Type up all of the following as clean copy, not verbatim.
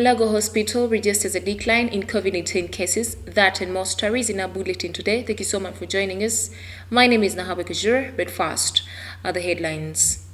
Mulago Hospital registers a decline in COVID-19 cases. That and more stories in our bulletin today. Thank you so much for joining us. My name is Nahabe Kajur, but first are the headlines.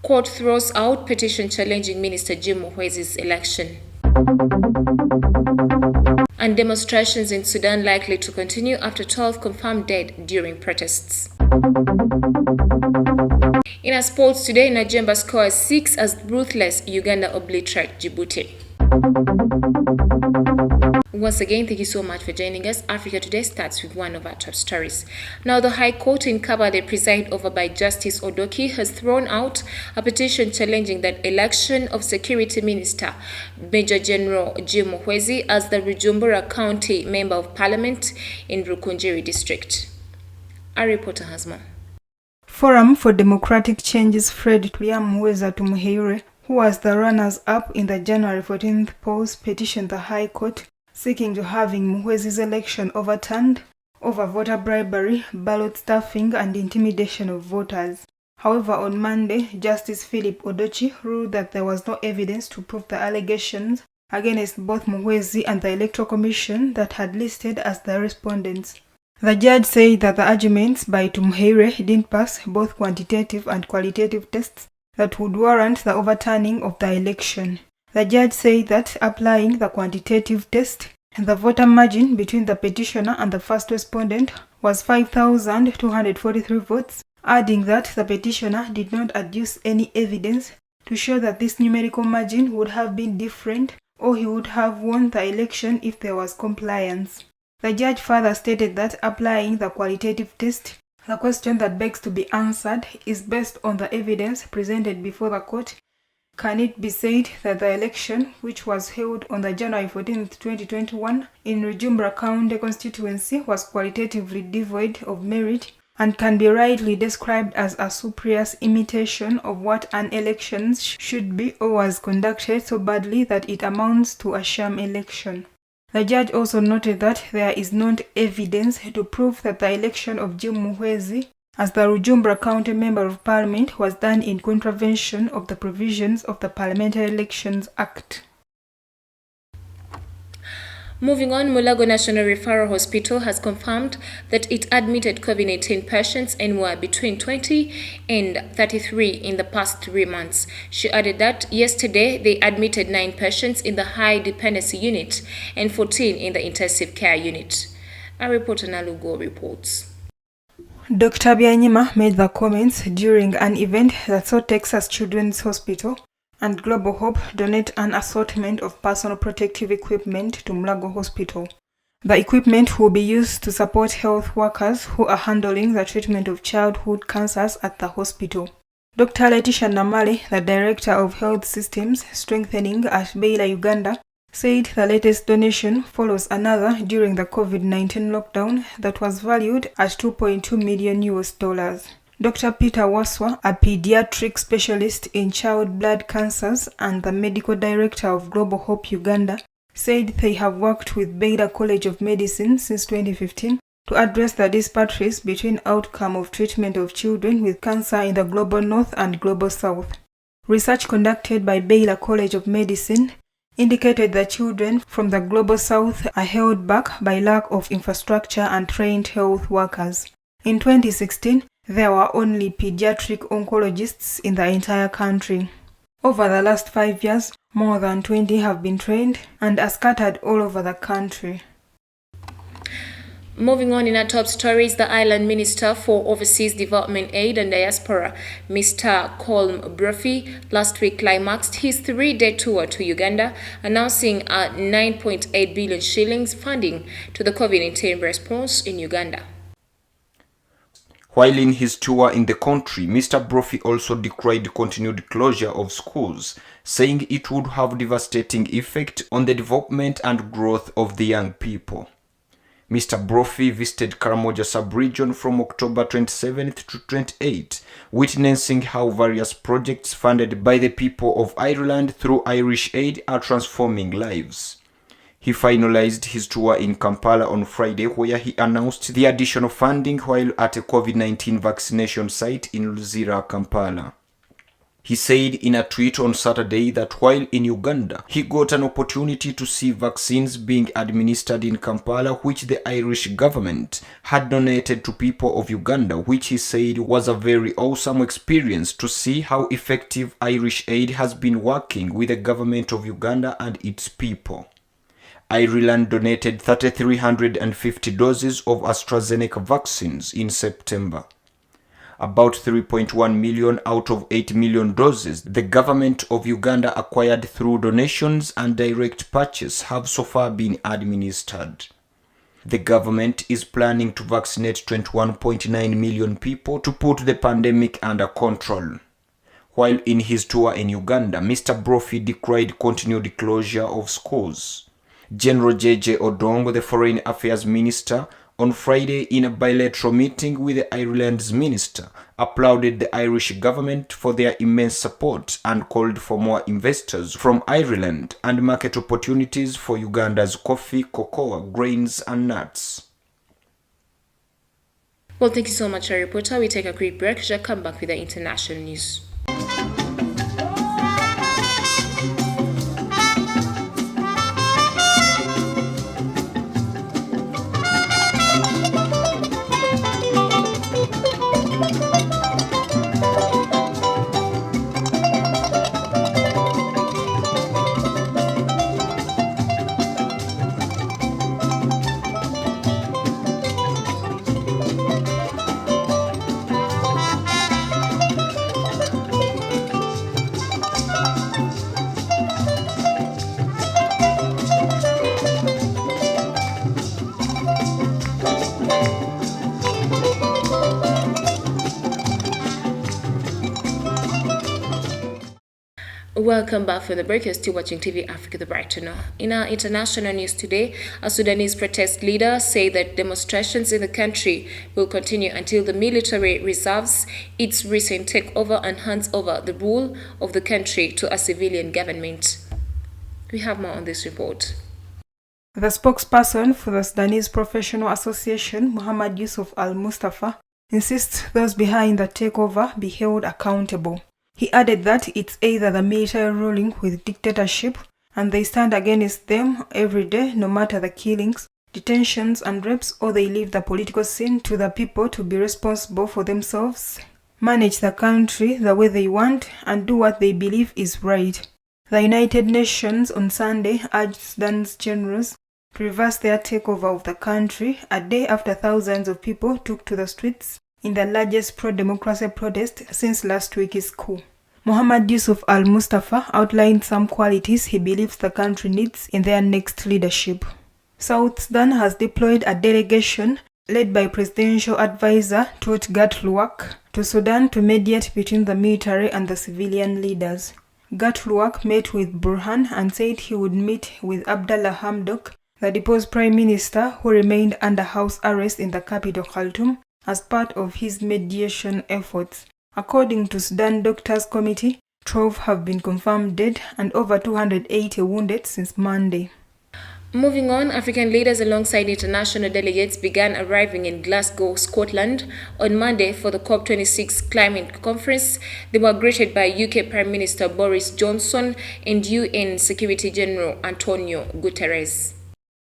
Court throws out petition challenging Minister Jim Muhwezi's election. And demonstrations in Sudan likely to continue after 12 confirmed dead during protests. In our sports today, Nigeria scores 6 as ruthless Uganda obliterate Djibouti. Once again, thank you so much for joining us. Africa Today starts with one of our top stories. Now, the High Court in Kabale, presided over by Justice Odoki, has thrown out a petition challenging the election of Security Minister Major General Jim Muhwezi as the Bujumbura County Member of Parliament in Rukunjiri District. Our reporter has more. Forum for Democratic Change's Fred Muhweza Tumuheire, who was the runners-up in the January 14th polls, petitioned the High Court seeking to having Muhwezi's election overturned over voter bribery, ballot stuffing, and intimidation of voters. However, on Monday, Justice Philip Odochi ruled that there was no evidence to prove the allegations against both Muhwezi and the Electoral Commission that had listed as the respondents. The judge said that the arguments by Tumuheire didn't pass both quantitative and qualitative tests that would warrant the overturning of the election. The judge said that applying the quantitative test, the voter margin between the petitioner and the first respondent was 5,243 votes, adding that the petitioner did not adduce any evidence to show that this numerical margin would have been different or he would have won the election if there was compliance. The judge further stated that applying the qualitative test, the question that begs to be answered is based on the evidence presented before the court. Can it be said that the election, which was held on the January 14, 2021 in Bujumbura County constituency, was qualitatively devoid of merit and can be rightly described as a spurious imitation of what an election should be, or was conducted so badly that it amounts to a sham election? The judge also noted that there is not evidence to prove that the election of Jim Muhwezi as the Bujumbura County Member of Parliament was done in contravention of the provisions of the Parliamentary Elections Act. Moving on, Mulago National Referral Hospital has confirmed that it admitted COVID-19 patients anywhere between 20 and 33 in the past 3 months. She added that yesterday they admitted 9 patients in the high dependency unit and 14 in the intensive care unit. Our reporter Nalugo reports. Dr. Byanyima made the comments during an event that saw Texas Children's Hospital and Global Hope donate an assortment of personal protective equipment to Mulago Hospital. The equipment will be used to support health workers who are handling the treatment of childhood cancers at the hospital. Dr. Letitia Namale, the Director of Health Systems Strengthening at Baylor, Uganda, said the latest donation follows another during the COVID-19 lockdown that was valued at $2.2 million. Dr. Peter Waswa, a pediatric specialist in child blood cancers and the medical director of Global Hope Uganda, said they have worked with Baylor College of Medicine since 2015 to address the disparities between outcome of treatment of children with cancer in the Global North and Global South. Research conducted by Baylor College of Medicine indicated that children from the Global South are held back by lack of infrastructure and trained health workers. In 2016, there were only pediatric oncologists in the entire country. Over the last 5 years, more than 20 have been trained and are scattered all over the country. Moving on in our top stories, the Island Minister for Overseas Development Aid and Diaspora, Mr. Colm Brophy, last week climaxed his 3-day tour to Uganda, announcing a 9.8 billion shillings funding to the COVID-19 response in Uganda. While in his tour in the country, Mr. Brophy also decried continued closure of schools, saying it would have devastating effect on the development and growth of the young people. Mr. Brophy visited Karamoja sub-region from October 27th to 28th, witnessing how various projects funded by the people of Ireland through Irish Aid are transforming lives. He finalized his tour in Kampala on Friday, where he announced the additional funding while at a COVID-19 vaccination site in Luzira, Kampala. He said in a tweet on Saturday that while in Uganda, he got an opportunity to see vaccines being administered in Kampala, which the Irish government had donated to people of Uganda, which he said was a very awesome experience to see how effective Irish aid has been working with the government of Uganda and its people. Ireland donated 3,350 doses of AstraZeneca vaccines in September. About 3.1 million out of 8 million doses the government of Uganda acquired through donations and direct purchase have so far been administered. The government is planning to vaccinate 21.9 million people to put the pandemic under control. While in his tour in Uganda, Mr. Brophy decried continued closure of schools. General J.J. Odongo, the Foreign Affairs Minister, on Friday in a bilateral meeting with Ireland's minister, applauded the Irish government for their immense support and called for more investors from Ireland and market opportunities for Uganda's coffee, cocoa, grains and nuts. Well, thank you so much, our reporter. We take a quick break. We'll come back with the international news. Welcome back for the break. You're still watching TV Africa, the Bright Channel. In our international news today, a Sudanese protest leader say that demonstrations in the country will continue until the military reserves its recent takeover and hands over the rule of the country to a civilian government. We have more on this report. The spokesperson for the Sudanese Professional Association, Muhammad Yusuf Al-Mustafa, insists those behind the takeover be held accountable. He added that it's either the military ruling with dictatorship and they stand against them every day, no matter the killings, detentions and rapes, or they leave the political scene to the people to be responsible for themselves, manage the country the way they want, and do what they believe is right. The United Nations on Sunday urged Sudan's generals to reverse their takeover of the country a day after thousands of people took to the streets in the largest pro-democracy protest since last week's coup. Muhammad Yusuf Al-Mustafa outlined some qualities he believes the country needs in their next leadership. South Sudan has deployed a delegation led by Presidential Advisor Tut Gatluak to Sudan to mediate between the military and the civilian leaders. Gatluak met with Burhan and said he would meet with Abdallah Hamdok, the deposed prime minister who remained under house arrest in the capital Khartoum, as part of his mediation efforts. According to Sudan Doctors Committee, 12 have been confirmed dead and over 280 wounded since Monday. Moving on, African leaders alongside international delegates began arriving in Glasgow, Scotland on Monday for the COP26 climate conference. They were greeted by UK Prime Minister Boris Johnson and UN Secretary General Antonio Guterres.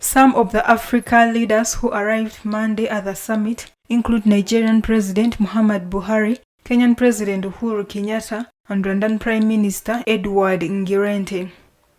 Some of the African leaders who arrived Monday at the summit include Nigerian President Muhammadu Buhari, Kenyan President Uhuru Kenyatta, and Rwandan Prime Minister Edward Ngirente.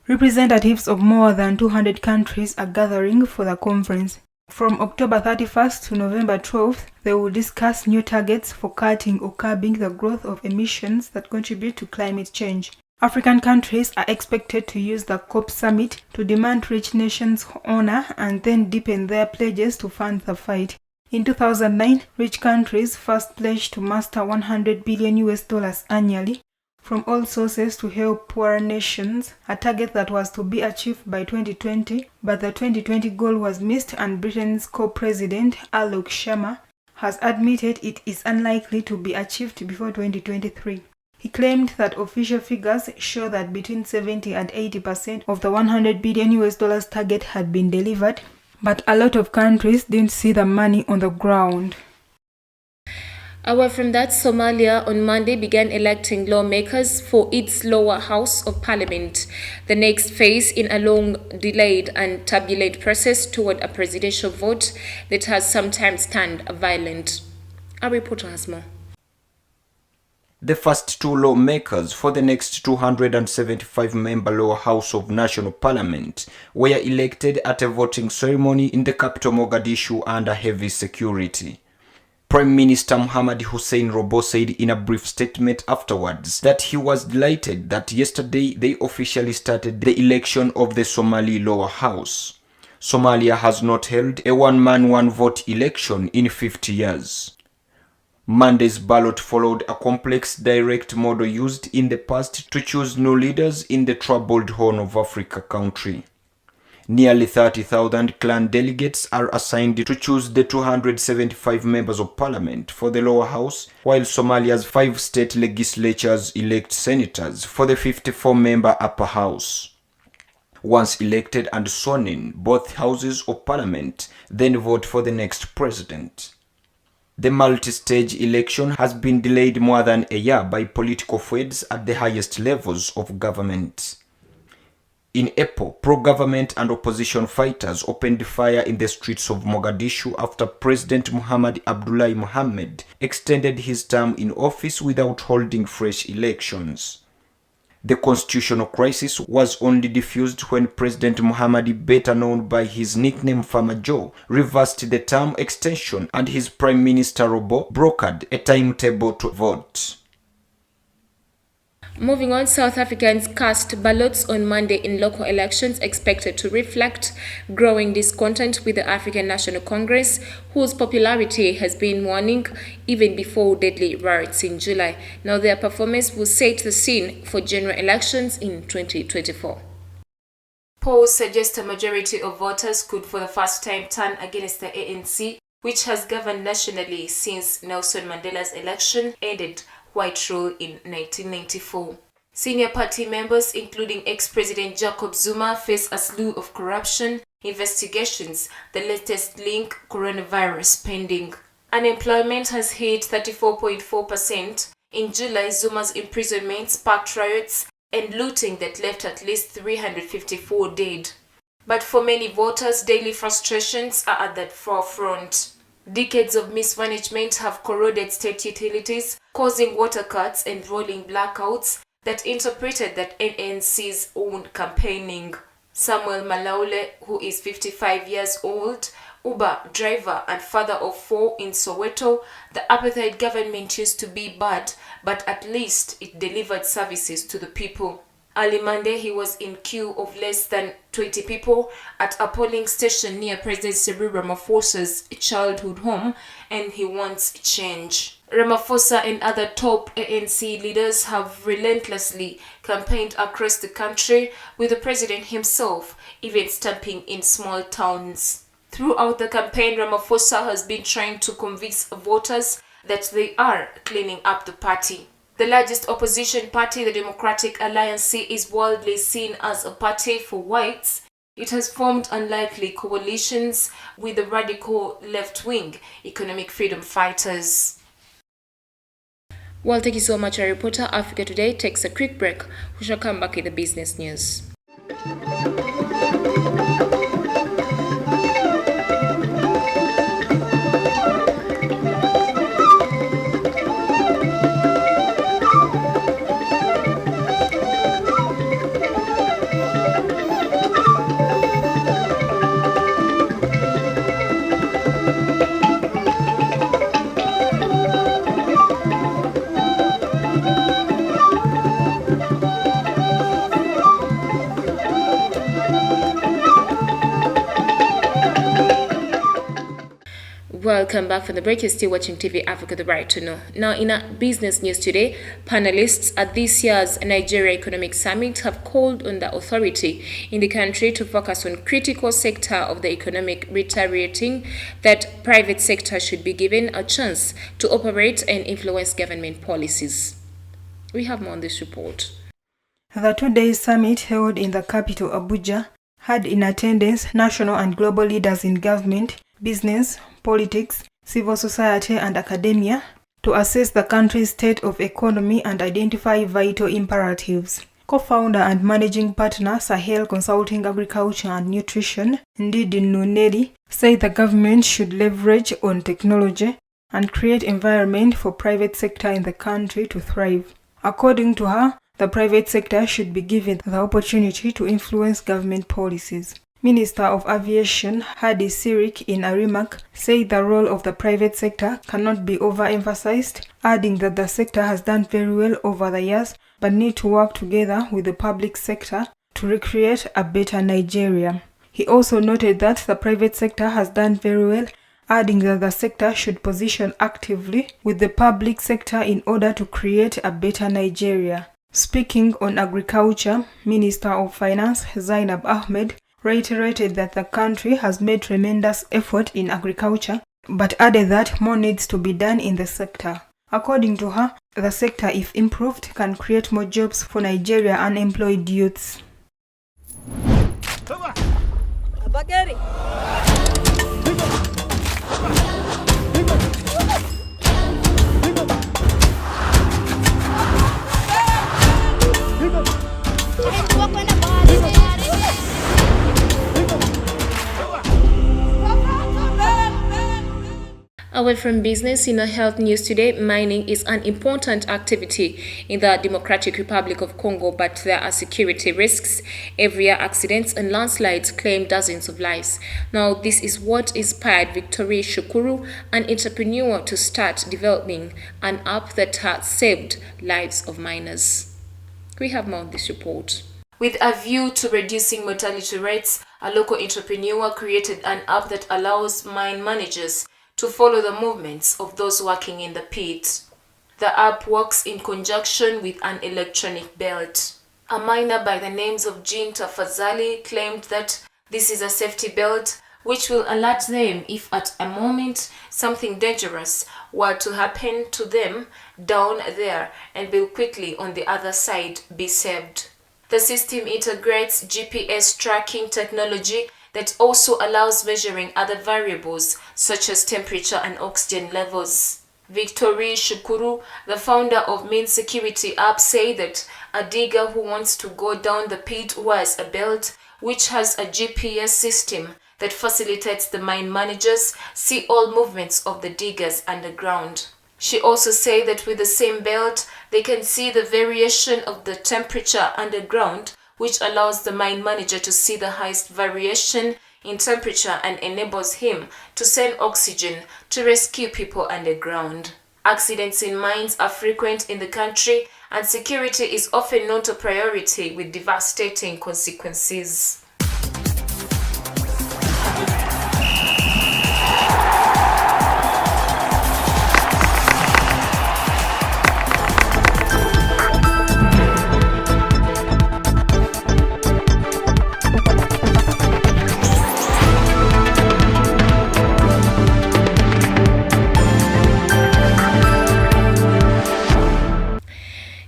Representatives of more than 200 countries are gathering for the conference. From October 31st to November 12th, they will discuss new targets for cutting or curbing the growth of emissions that contribute to climate change. African countries are expected to use the COP summit to demand rich nations honor and then deepen their pledges to fund the fight. In 2009, rich countries first pledged to muster $100 billion annually from all sources to help poorer nations, a target that was to be achieved by 2020, but the 2020 goal was missed and Britain's co-president Alok Sharma has admitted it is unlikely to be achieved before 2023. He claimed that official figures show that between 70 and 80% of the $100 billion target had been delivered, but a lot of countries didn't see the money on the ground. Away from that, Somalia on Monday began electing lawmakers for its lower house of parliament, the next phase in a long delayed and turbulent process toward a presidential vote that has sometimes turned violent. Our reporter has more. The first two lawmakers for the next 275-member lower house of national parliament were elected at a voting ceremony in the capital Mogadishu under heavy security. Prime Minister Mohamed Hussein Robo said in a brief statement afterwards that he was delighted that yesterday they officially started the election of the Somali lower house. Somalia has not held a one-man, one-vote election in 50 years. Monday's ballot followed a complex direct model used in the past to choose new leaders in the troubled Horn of Africa country. Nearly 30,000 clan delegates are assigned to choose the 275 members of parliament for the lower house, while Somalia's 5 state legislatures elect senators for the 54-member upper house. Once elected and sworn in, both houses of parliament then vote for the next president. The multi-stage election has been delayed more than a year by political feuds at the highest levels of government. In April, pro-government and opposition fighters opened fire in the streets of Mogadishu after President Mohamed Abdullahi Mohamed extended his term in office without holding fresh elections. The constitutional crisis was only diffused when President Mohamed, better known by his nickname Farmer Joe, reversed the term extension and his Prime Minister Robo brokered a timetable to vote. Moving on, South Africans cast ballots on Monday in local elections expected to reflect growing discontent with the African National Congress, whose popularity has been waning even before deadly riots in July. Now their performance will set the scene for general elections in 2024. Polls suggest a majority of voters could for the first time turn against the ANC, which has governed nationally since Nelson Mandela's election ended white rule in 1994. Senior party members, including ex-President Jacob Zuma, face a slew of corruption investigations, the latest link coronavirus pending. Unemployment has hit 34.4%. In July, Zuma's imprisonment sparked riots and looting that left at least 354 dead. But for many voters, daily frustrations are at the forefront. Decades of mismanagement have corroded state utilities, causing water cuts and rolling blackouts that interpreted that NNC's own campaigning. Samuel Malaule, who is 55 years old, Uber driver and father of 4 in Soweto, the apartheid government used to be bad, but at least it delivered services to the people. Early Monday, he was in queue of less than 20 people at a polling station near President Cyril Ramaphosa's childhood home, and he wants change. Ramaphosa and other top ANC leaders have relentlessly campaigned across the country, with the president himself even stamping in small towns. Throughout the campaign, Ramaphosa has been trying to convince voters that they are cleaning up the party. The largest opposition party, the Democratic Alliance, is widely seen as a party for whites. It has formed unlikely coalitions with the radical left-wing economic freedom fighters. Well, thank you so much, our reporter. Africa Today takes a quick break. We shall come back with the business news. Welcome back from the break. You're still watching TV Africa, the right to know. Now, in our business news today, panelists at this year's Nigeria Economic Summit have called on the authority in the country to focus on critical sector of the economic, reiterating that private sector should be given a chance to operate and influence government policies. We have more on this report. The two-day summit held in the capital Abuja had in attendance national and global leaders in government, business, politics, civil society and academia to to assess the country's state of economy and identify vital imperatives. Co-founder and managing partner Sahel Consulting Agriculture and Nutrition, Ndidi Nuneri, said the government should leverage on technology and create environment for private sector in the country to thrive. According to her, the private sector should be given the opportunity to influence government policies. Minister of Aviation Hadi Sirik in a remark said the role of the private sector cannot be overemphasized, adding that the sector has done very well over the years but need to work together with the public sector to recreate a better Nigeria. He also noted that the private sector has done very well, adding that the sector should position actively with the public sector in order to create a better Nigeria. Speaking on agriculture, Minister of Finance Zainab Ahmed reiterated that the country has made tremendous effort in agriculture, but added that more needs to be done in the sector. According to her, the sector, if improved, can create more jobs for Nigeria unemployed youths. Away from business, in a health news today, mining is an important activity in the Democratic Republic of Congo, but there are security risks. Every year, accidents and landslides claim dozens of lives. Now, this is what inspired Victoria Shukuru, an entrepreneur, to start developing an app that has saved lives of miners. We have more on this report. With a view to reducing mortality rates, a local entrepreneur created an app that allows mine managers to follow the movements of those working in the pit. The app works in conjunction with an electronic belt. A miner by the names of Jean Tafazali claimed that this is a safety belt which will alert them if at a moment something dangerous were to happen to them down there, and will quickly on the other side be saved. The system integrates GPS tracking technology that also allows measuring other variables such as temperature and oxygen levels. Victoria Shukuru, the founder of Mine Security app, said that a digger who wants to go down the pit wears a belt which has a GPS system that facilitates the mine managers see all movements of the diggers underground. She also said that with the same belt, they can see the variation of the temperature underground, which allows the mine manager to see the highest variation in temperature and enables him to send oxygen to rescue people underground. Accidents in mines are frequent in the country, and security is often not a priority, with devastating consequences.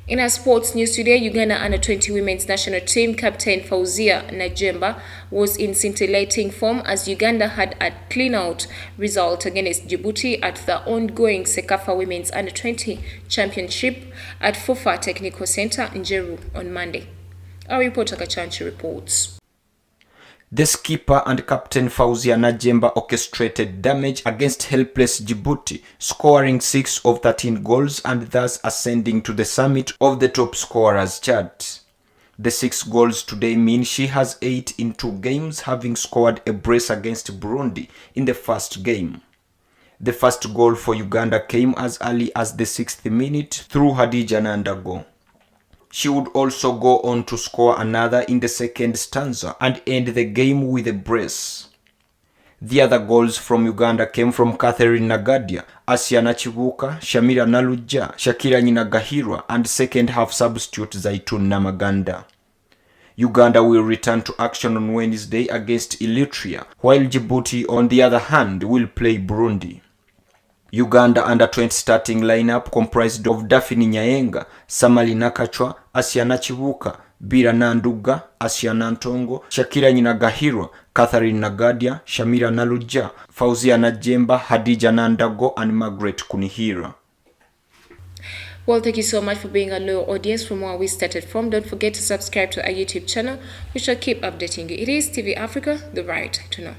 In our sports news today, Uganda Under-20 women's national team captain Fauzia Najemba was in scintillating form as Uganda had a clean-out result against Djibouti at the ongoing Sekafa Women's Under-20 Championship at Fufa Technical Center in Njeru on Monday. Our reporter Kachanchi reports. The skipper and captain Fauzia Najemba orchestrated damage against helpless Djibouti, scoring 6 of 13 goals and thus ascending to the summit of the top scorers chart. The 6 goals today mean she has 8 in 2 games, having scored a brace against Burundi in the first game. The first goal for Uganda came as early as the 6th minute through Hadija Nandago. She would also go on to score another in the second stanza and end the game with a brace. The other goals from Uganda came from Catherine Nagadia, Asiana Chibuka, Shamira Naluja, Shakira Nyinagahirwa, and second-half substitute Zaitun Namaganda. Uganda will return to action on Wednesday against Eritrea, while Djibouti, on the other hand, will play Burundi. Uganda Under-20 starting lineup comprised of Daphne Nyayenga, Samali Nakachwa, Asiana Chibuka, Bira Nanduga, Asiana Ntongo, Shakira Nyinagahirwa, Catherine Nagadia, Shamira Naluja, Fauzia Najemba, Hadija Nandago, and Margaret Kunihira. Well, thank you so much for being a loyal audience from where we started from. Don't forget to subscribe to our YouTube channel. We shall keep updating you. It is TV Africa, the right to know.